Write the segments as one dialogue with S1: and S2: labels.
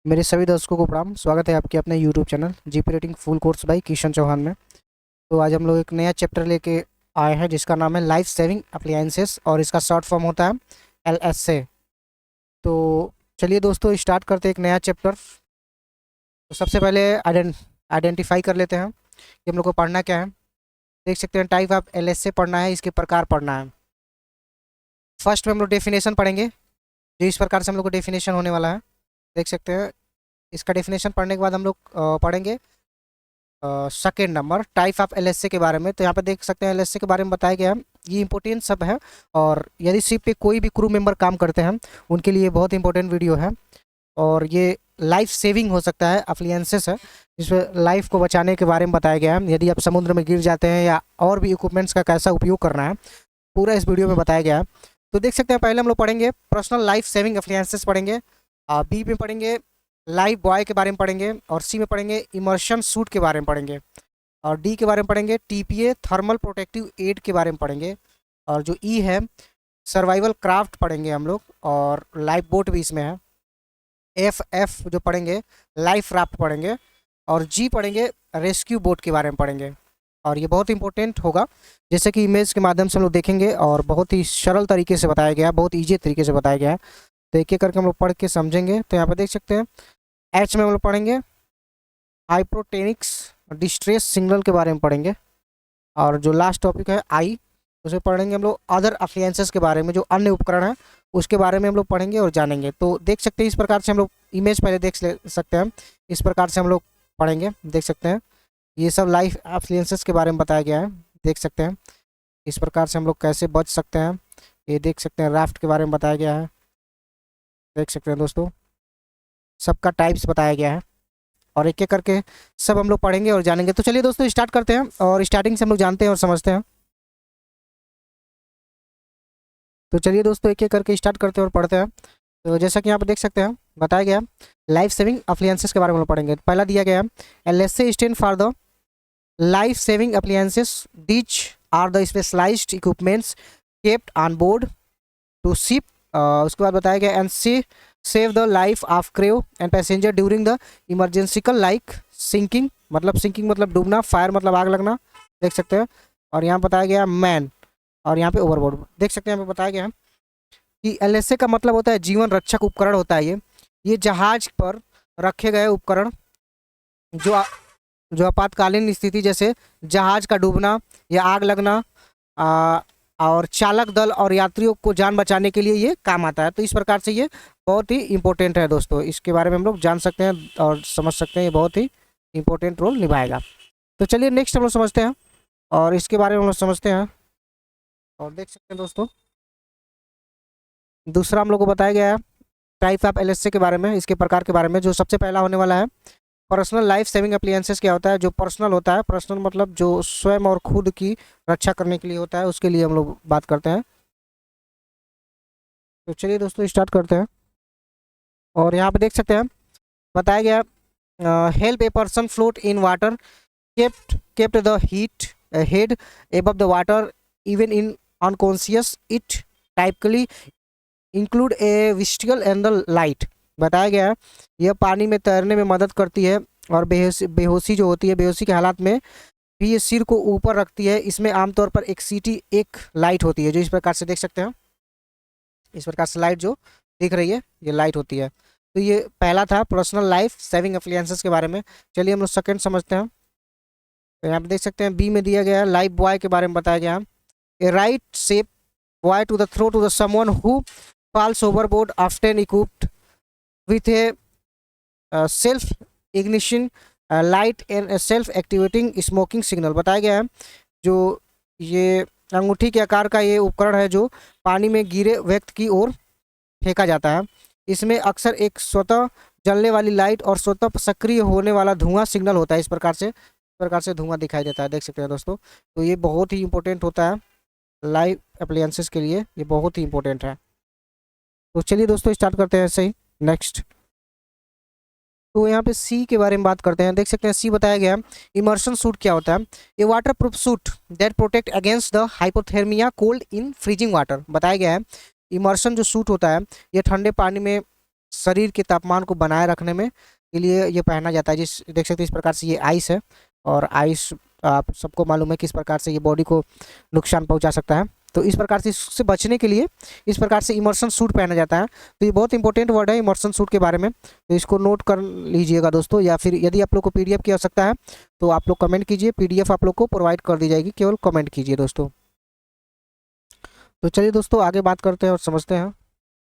S1: मेरे सभी दर्शकों को प्रणाम। स्वागत है आपके अपने YouTube channel GP rating full course by Kishan Chauhan में। तो आज हम लोग एक नया चैप्टर लेके आए हैं जिसका नाम है लाइफ सेविंग अप्लायंसेस और इसका शॉर्ट फॉर्म होता है LSA। तो चलिए दोस्तों स्टार्ट करते हैं एक नया चैप्टर। तो सबसे पहले आइडेंटिफाई कर लेते हैं कि हम लोग को पढ़ना क्या है। देख सकते हैं टाइप ऑफ LSA पढ़ना है, इसके प्रकार पढ़ना है। फर्स्ट में हम लोग डेफिनेशन पढ़ेंगे, जो इस प्रकार से हम लोग को डेफिनेशन होने वाला है। देख सकते हैं इसका डेफिनेशन पढ़ने के बाद हम लोग पढ़ेंगे second number type of LSA के बारे में। तो यहाँ पे देख सकते हैं LSA के बारे में बताया गया है, ये इंपॉर्टेंट सब है। और यदि शिप पे कोई भी क्रू मेंबर काम करते हैं उनके लिए बहुत इंपॉर्टेंट वीडियो है। और ये लाइफ सेविंग हो सकता है अप्लायंसेस है, जिसमें लाइफ को बचाने के बारे में बताया गया है। यदि आप समुद्र में गिर जाते हैं या और भी इक्विपमेंट्स का कैसा उपयोग करना है, पूरा इस वीडियो में बताया गया है। तो देख सकते हैं पहले हम लोग पढ़ेंगे पर्सनल लाइफ सेविंग अप्लायंसेस पढ़ेंगे, बी में पढ़ेंगे लाइफ बॉय के बारे में पढ़ेंगे, और सी में पढ़ेंगे इमर्शन सूट के बारे में पढ़ेंगे, और डी के बारे में पढ़ेंगे TPA थर्मल प्रोटेक्टिव एड के बारे में पढ़ेंगे, और जो ई है सर्वाइवल क्राफ्ट पढ़ेंगे हम लोग, और लाइफ बोट भी इसमें है। FF जो पढ़ेंगे लाइफ राफ्ट पढ़ेंगे, और जी पढ़ेंगे रेस्क्यू बोट के बारे में पढ़ेंगे। और ये बहुत इंपॉर्टेंट होगा, जैसे कि इमेज के माध्यम से हम लोग देखेंगे और बहुत ही सरल तरीके से बताया गया है, बहुत ईजी तरीके से बताया गया है। तो एक एक करके हम लोग पढ़ के समझेंगे। तो यहाँ पर देख सकते हैं H में हम लोग पढ़ेंगे हाइप्रोटेनिक्स डिस्ट्रेस सिग्नल के बारे में पढ़ेंगे, और जो लास्ट टॉपिक है I उसे पढ़ेंगे हम लोग अदर अप्लायंसेस के बारे में, जो अन्य उपकरण है उसके बारे में हम लोग पढ़ेंगे और जानेंगे। तो देख सकते हैं इस प्रकार से हम लोग इमेज पहले देख सकते हैं, इस प्रकार से हम लोग पढ़ेंगे। देख सकते हैं ये सब लाइफ अप्लायंसेस के बारे में बताया गया है। देख सकते हैं इस प्रकार से हम लोग कैसे बच सकते हैं। ये देख सकते हैं राफ्ट के बारे में बताया गया है। देख सकते हैं दोस्तों सबका टाइप्स बताया गया है, और एक एक करके सब हम लोग पढ़ेंगे और जानेंगे। तो चलिए दोस्तों स्टार्ट करते हैं, और स्टार्टिंग से हम लोग जानते हैं और समझते हैं। तो चलिए दोस्तों एक एक करके स्टार्ट करते हैं और पढ़ते हैं। तो जैसा कि यहाँ पर देख सकते हैं बताया गया लाइफ सेविंग अप्लायंसेस के बारे में हम लोग पढ़ेंगे। पहला दिया गया है LSA stand for the life saving appliances which are the specialised equipments kept on board to ship. उसके बाद बताया गया and save the life of crew and passenger during the emergencies like sinking मतलब डूबना, फायर मतलब आग लगना। देख सकते हैं। और यहाँ बताया गया मैन, और यहाँ पे ओवरबोर्ड। देख सकते हैं यहाँ पे बताया गया है कि LSA का मतलब होता है जीवन रक्षक उपकरण होता है। ये जहाज पर रखे गए उपकरण जो आपातकालीन स्थिति जैसे जहाज का डूबना या आग लगना और चालक दल और यात्रियों को जान बचाने के लिए ये काम आता है। तो इस प्रकार से ये बहुत ही इंपॉर्टेंट है दोस्तों, इसके बारे में हम लोग जान सकते हैं और समझ सकते हैं, ये बहुत ही इंपॉर्टेंट रोल निभाएगा। तो चलिए नेक्स्ट हम लोग समझते हैं और इसके बारे में हम लोग समझते हैं। और देख सकते हैं दोस्तों दूसरा हम लोग को बताया गया है टाइप ऑफ LSA के बारे में, इसके प्रकार के बारे में। जो सबसे पहला होने वाला है पर्सनल लाइफ सेविंग अप्लायंसेस। क्या होता है? जो पर्सनल होता है, पर्सनल मतलब जो स्वयं और खुद की रक्षा करने के लिए होता है, उसके लिए हम लोग बात करते हैं। तो चलिए दोस्तों स्टार्ट करते हैं। और यहाँ पे देख सकते हैं बताया गया help a person float in water kept the heat head above the water even in unconscious it typically include a whistle and the light. बताया गया है यह पानी में तैरने में मदद करती है, और बेहोशी जो होती है, बेहोशी के हालात में भी ये सिर को ऊपर रखती है। इसमें आमतौर पर एक लाइट होती है, जो इस प्रकार से देख सकते हैं। इस प्रकार से लाइट जो दिख रही है ये लाइट होती है। तो ये पहला था पर्सनल लाइफ सेविंग अप्लायंसेस के बारे में। चलिए हम लोग सेकेंड समझते हैं। तो यहाँ पे देख सकते हैं बी में दिया गया है लाइफ बॉय के बारे में बताया गया है a right shape buoy to the throw to the someone who falls overboard often equipped with a self ignition light and a self activating smoking signal। बताया गया है जो ये अंगूठी के आकार का ये उपकरण है जो पानी में गिरे व्यक्ति की ओर फेंका जाता है। इसमें अक्सर एक स्वतः जलने वाली लाइट और स्वतः सक्रिय होने वाला धुआं सिग्नल होता है। इस प्रकार से धुआं दिखाई देता है। देख सकते हैं दोस्तों, तो ये बहुत ही इंपॉर्टेंट होता है लाइव अप्लायंसेस के लिए, ये बहुत ही इंपॉर्टेंट है। तो चलिए दोस्तों स्टार्ट करते हैं ऐसे ही नेक्स्ट। तो यहाँ पे सी के बारे में बात करते हैं। देख सकते हैं सी बताया गया इमर्शन सूट क्या होता है? A waterproof suit that protect against the hypothermia cold in freezing water. बताया गया है इमर्शन जो सूट होता है ये ठंडे पानी में शरीर के तापमान को बनाए रखने में के लिए ये पहना जाता है। जिस देख सकते हैं इस प्रकार से ये आइस है, और आइस आप सबको मालूम है किस प्रकार से ये बॉडी को नुकसान पहुंचा सकता है। तो इस प्रकार से इससे बचने के लिए इस प्रकार से इमर्शन सूट पहना जाता है। तो ये बहुत इंपॉर्टेंट वर्ड है इमर्शन सूट के बारे में, तो इसको नोट कर लीजिएगा दोस्तों। या फिर यदि आप लोग को पीडीएफ की आवश्यकता है तो आप लोग कमेंट कीजिए, पीडीएफ आप लोग को प्रोवाइड कर दी जाएगी, केवल कमेंट कीजिए दोस्तों। तो चलिए दोस्तों आगे बात करते हैं और समझते हैं।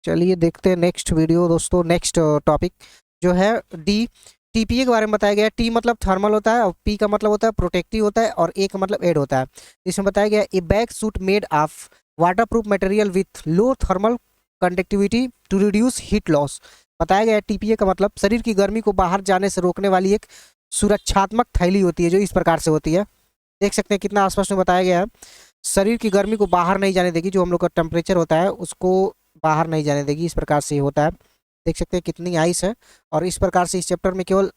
S1: चलिए देखते हैं नेक्स्ट वीडियो दोस्तों। नेक्स्ट टॉपिक जो है डी टीपीए के बारे में बताया गया है। टी मतलब थर्मल होता है, और पी का मतलब होता है प्रोटेक्टिव होता है, और ए का मतलब एड होता है। इसमें बताया गया a bag suit made of water proof material with low thermal conductivity to reduce heat loss. बताया गया है टीपीए का मतलब शरीर की गर्मी को बाहर जाने से रोकने वाली एक सुरक्षात्मक थैली होती है, जो इस प्रकार से होती है। देख सकते हैं कितना स्पष्ट में बताया गया है। शरीर की गर्मी को बाहर नहीं जाने देगी, जो हम लोग का टेम्परेचर होता है उसको बाहर नहीं जाने देगी, इस प्रकार से होता है। देख सकते हैं कितनी आइस है, और इस प्रकार से इस चैप्टर में केवल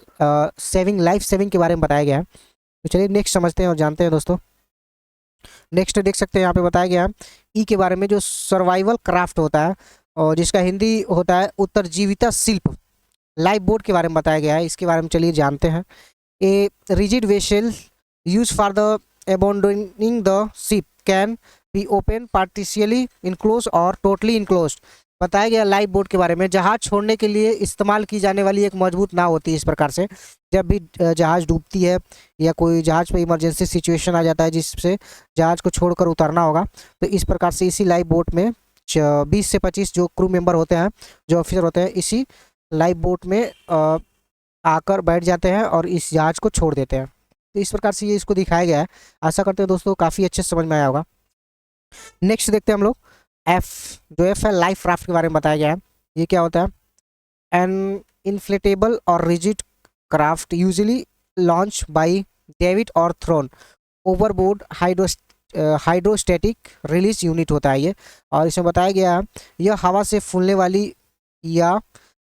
S1: सेविंग लाइफ सेविंग के बारे में बताया गया है। तो चलिए नेक्स्ट समझते हैं और जानते हैं दोस्तों। नेक्स्ट देख सकते हैं यहाँ पे बताया गया है ई के बारे में, जो सर्वाइवल क्राफ्ट होता है और जिसका हिंदी होता है उत्तरजीविता शिल्प। लाइफ बोट के बारे में बताया गया है, इसके बारे में चलिए जानते हैं। A rigid vessel use for the abandoning the ship can be open partially enclosed और totally enclosed। बताया गया लाइफ बोट के बारे में, जहाज छोड़ने के लिए इस्तेमाल की जाने वाली एक मजबूत नाव होती है। इस प्रकार से जब भी जहाज डूबती है या कोई जहाज पे इमरजेंसी सिचुएशन आ जाता है जिससे जहाज को छोड़कर उतरना होगा, तो इस प्रकार से इसी लाइफ बोट में 20 से 25 जो क्रू मेंबर होते हैं, जो ऑफिसर होते हैं, इसी लाइफ बोट में आकर बैठ जाते हैं और इस जहाज को छोड़ देते हैं। तो इस प्रकार से ये इसको दिखाया गया है। आशा करते हैं दोस्तों काफ़ी अच्छे से समझ में आया होगा। नेक्स्ट देखते हैं हम लोग एफ, जो एफ है लाइफ राफ्ट के बारे में बताया गया है। ये क्या होता है? एन इन्फ्लेटेबल और rigid craft usually launch by davit और thrown overboard hydrostatic release unit होता है ये। और इसमें बताया गया यह हवा से फूलने वाली या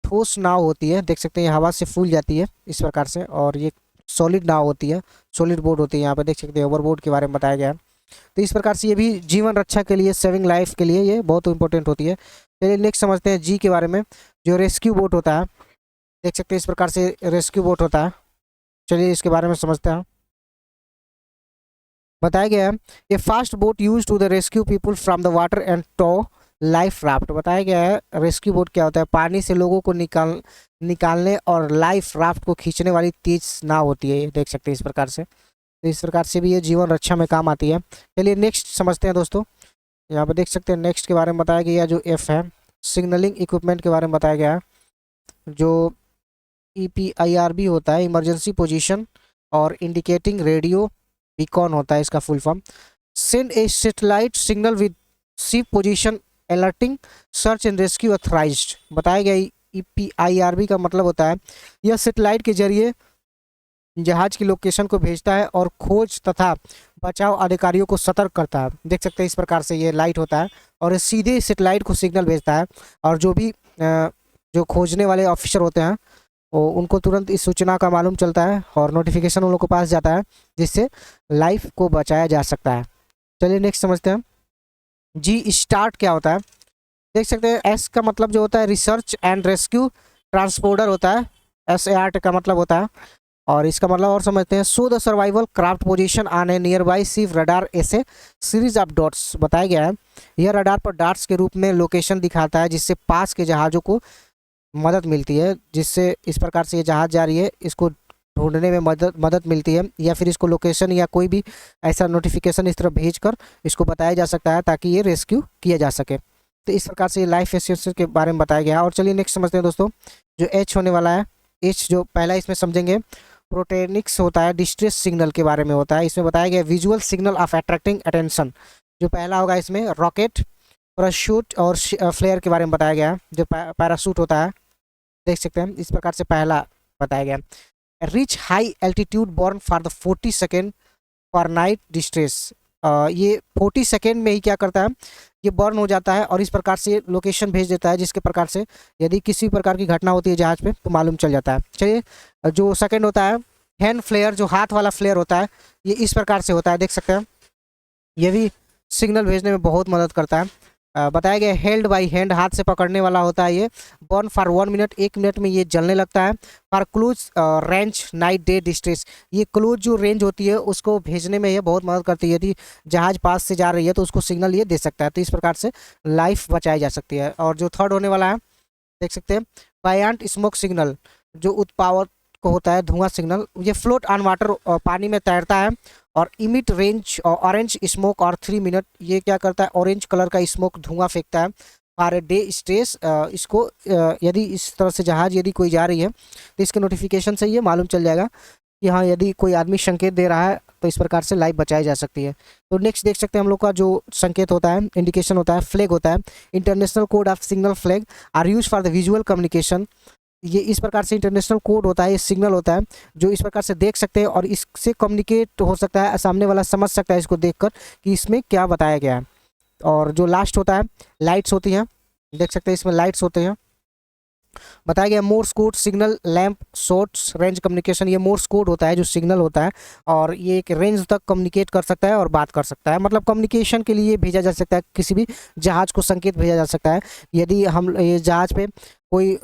S1: ठोस नाव होती है। देख सकते हैं ये हवा से फूल जाती है इस प्रकार से, और ये सॉलिड नाव होती है, सॉलिड बोर्ड होती है। यहाँ पे देख सकते हैं ओवरबोर्ड के बारे में बताया गया है। तो इस प्रकार से ये भी जीवन रक्षा के लिए, सेविंग लाइफ के लिए ये बहुत इंपॉर्टेंट होती है। चलिए नेक्स्ट समझते हैं जी के बारे में, जो रेस्क्यू बोट होता है। देख सकते हैं इस प्रकार से रेस्क्यू बोट होता है। चलिए इसके बारे में समझते हैं। बताया गया है a fast boat use to the rescue people from the water and tow life raft. बताया गया है रेस्क्यू बोट क्या होता है? पानी से लोगों को निकालने और लाइफ राफ्ट को खींचने वाली तेज नाव होती है ये। देख सकते हैं इस प्रकार से, तो इस प्रकार से भी ये जीवन रक्षा में काम आती है। चलिए नेक्स्ट समझते हैं दोस्तों। यहाँ पे देख सकते हैं नेक्स्ट के बारे में बताया गया जो एफ है सिग्नलिंग इक्विपमेंट के बारे में बताया गया है, जो EPIRB होता है इमरजेंसी पोजीशन और इंडिकेटिंग रेडियो बीकॉन होता है इसका full form. Send a satellite signal with ship position alerting search and rescue authorized. बताया गया EPIRB का मतलब होता है यह सैटेलाइट के जरिए जहाज की लोकेशन को भेजता है और खोज तथा बचाव अधिकारियों को सतर्क करता है। देख सकते हैं इस प्रकार से ये लाइट होता है और सीधे सैटेलाइट को सिग्नल भेजता है, और जो भी जो खोजने वाले ऑफिसर होते हैं वो उनको तुरंत इस सूचना का मालूम चलता है और नोटिफिकेशन उन लोगों के पास जाता है, जिससे लाइफ को बचाया जा सकता है। चलिए नेक्स्ट समझते हैं। जी स्टार्ट क्या होता है? देख सकते हैं एस का मतलब जो होता है रिसर्च एंड रेस्क्यू ट्रांसपोर्टर होता है, SART का मतलब होता है। और इसका मतलब और समझते हैं so the survival craft position on a nearby सिव रडार ऐसे सीरीज ऑफ डॉट्स। बताया गया है यह रडार पर डॉट्स के रूप में लोकेशन दिखाता है, जिससे पास के जहाज़ों को मदद मिलती है, जिससे इस प्रकार से ये जहाज़ जा रही है इसको ढूंढने में मदद मिलती है, या फिर इसको लोकेशन या कोई भी ऐसा नोटिफिकेशन इस तरह भेजकर इसको बताया जा सकता है ताकि ये रेस्क्यू किया जा सके। तो इस प्रकार से लाइफ एसेंशियल के बारे में बताया गया है। और चलिए नेक्स्ट समझते हैं दोस्तों, जो एच होने वाला है। एच जो पहला इसमें समझेंगे प्रोटेनिक्स होता है, डिस्ट्रेस सिग्नल के बारे में होता है। इसमें बताया गया visual signal of attracting attention. जो पहला होगा इसमें रॉकेट, पैराशूट और फ्लेयर के बारे में बताया गया है। जो पैराशूट होता है देख सकते हैं इस प्रकार से पहला बताया गया। Rich high altitude burn for the 40 second पर नाइट डिस्ट्रेस। ये 40 सेकेंड में ही क्या करता है, ये बर्न हो जाता है और इस प्रकार से लोकेशन भेज देता है, जिसके प्रकार से यदि किसी प्रकार की घटना होती है जहाज पे तो मालूम चल जाता है। चलिए जो सेकंड होता है हैंड फ्लेयर, जो हाथ वाला फ्लेयर होता है, ये इस प्रकार से होता है। देख सकते हैं ये भी सिग्नल भेजने में बहुत मदद करता है। बताया गया हेल्ड बाई हैंड, हाथ से पकड़ने वाला होता है ये। बर्न फॉर 1 मिनट, 1 मिनट में ये जलने लगता है। For close range night day distress, ये क्लोज जो रेंज होती है उसको भेजने में ये बहुत मदद करती है। यदि जहाज पास से जा रही है तो उसको सिग्नल ये दे सकता है, तो इस प्रकार से लाइफ बचाई जा सकती है। और जो थर्ड होने वाला है देख सकते हैं बायंट स्मोक सिग्नल, जो उत्पावक को होता है धुआं सिग्नल, ये फ्लोट ऑन वाटर, पानी में तैरता है और इमिट रेंज ऑरेंज स्मोक और 3 मिनट, ये क्या करता है ऑरेंज कलर का स्मोक धुआं फेंकता है। फॉर डे स्ट्रेस, इसको यदि इस तरह से जहाज यदि कोई जा रही है तो इसके नोटिफिकेशन से ये मालूम चल जाएगा कि हाँ यदि कोई आदमी संकेत दे रहा है, तो इस प्रकार से लाइफ बचाई जा सकती है। तो नेक्स्ट देख सकते हैं हम लोग का जो संकेत होता है, इंडिकेशन होता है, फ्लैग होता है। International code of signal flag are use for the visual communication, ये इस प्रकार से इंटरनेशनल कोड होता है, ये सिग्नल होता है जो इस प्रकार से देख सकते हैं और इससे कम्युनिकेट हो सकता है, सामने वाला समझ सकता है इसको देखकर कि इसमें क्या बताया गया है। और जो लास्ट होता है लाइट्स होती हैं, देख सकते हैं इसमें लाइट्स होते हैं। बताया गया Morse code signal lamp shorts range communication, ये मोर्स कोड होता है जो सिग्नल होता है और ये एक रेंज तक कम्युनिकेट कर सकता है और बात कर सकता है। मतलब कम्युनिकेशन के लिए भेजा जा सकता है, किसी भी जहाज को संकेत भेजा जा सकता है। यदि हम ये जहाज पे कोई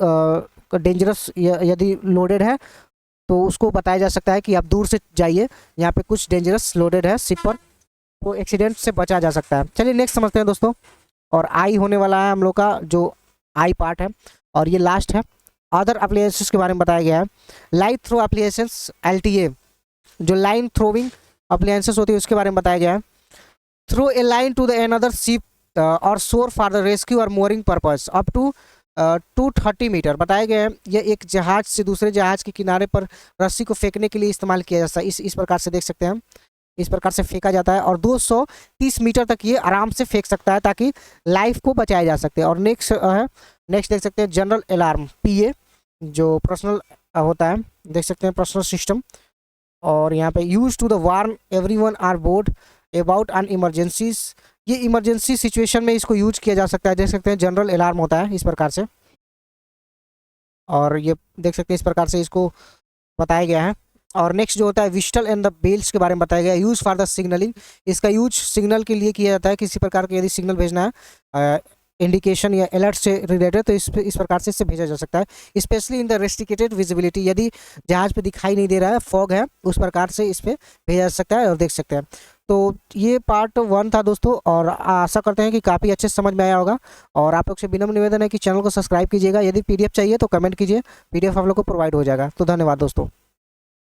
S1: डेंजरस यदि लोडेड है तो उसको बताया जा सकता है कि आप दूर से जाइए, यहाँ पे कुछ डेंजरस लोडेड है शिप पर, तो एक्सीडेंट से बचा जा सकता है। चलिए नेक्स्ट समझते हैं दोस्तों। और आई होने वाला है हम लोग का जो आई पार्ट है, और ये लास्ट है। अदर एप्लीकेशंस के बारे में बताया गया है। लाइट थ्रो एप्लीकेशंस LTA, जो लाइन थ्रोविंग एप्लीकेशंस होती है उसके बारे में बताया गया है। Throw a line to the another ship और शोर फॉर द रेस्क्यू और mooring purpose up to 230 meter, बताया गया है यह एक जहाज से दूसरे जहाज के किनारे पर रस्सी को फेंकने के लिए इस्तेमाल किया जाता है। इस प्रकार से देख सकते हैं हम, इस प्रकार से फेंका जाता है और 230 मीटर तक ये आराम से फेंक सकता है ताकि लाइफ को बचाया जा सके। और नेक्स्ट है, नेक्स्ट देख सकते हैं जनरल अलार्म PA, जो पर्सनल होता है, देख सकते हैं पर्सनल सिस्टम। और यहाँ पे use to the warn everyone aboard about an emergencies, ये इमरजेंसी सिचुएशन में इसको यूज किया जा सकता है। देख सकते हैं जनरल अलार्म होता है इस प्रकार से, और ये देख सकते हैं इस प्रकार से इसको बताया गया है। और नेक्स्ट जो होता है विस्टल एंड द बेल्स के बारे में बताया गया है। यूज फॉर द सिग्नलिंग, इसका यूज सिग्नल के लिए किया जाता है, किसी प्रकार के यदि सिग्नल भेजना है इंडिकेशन या अलर्ट से रिलेटेड, तो इस प्रकार से इससे भेजा जा सकता है। Specially in the restricted visibility, यदि जहाज पे दिखाई नहीं दे रहा है, फॉग है, उस प्रकार से इस पर भेजा जा सकता है और देख सकते हैं। तो ये पार्ट 1 था दोस्तों, और आशा करते हैं कि काफ़ी अच्छे से समझ में आया होगा। और आप लोग से विनम्र निवेदन है कि चैनल को सब्सक्राइब कीजिएगा। यदि PDF चाहिए तो कमेंट कीजिए, PDF आप लोग को प्रोवाइड हो जाएगा। तो धन्यवाद दोस्तों।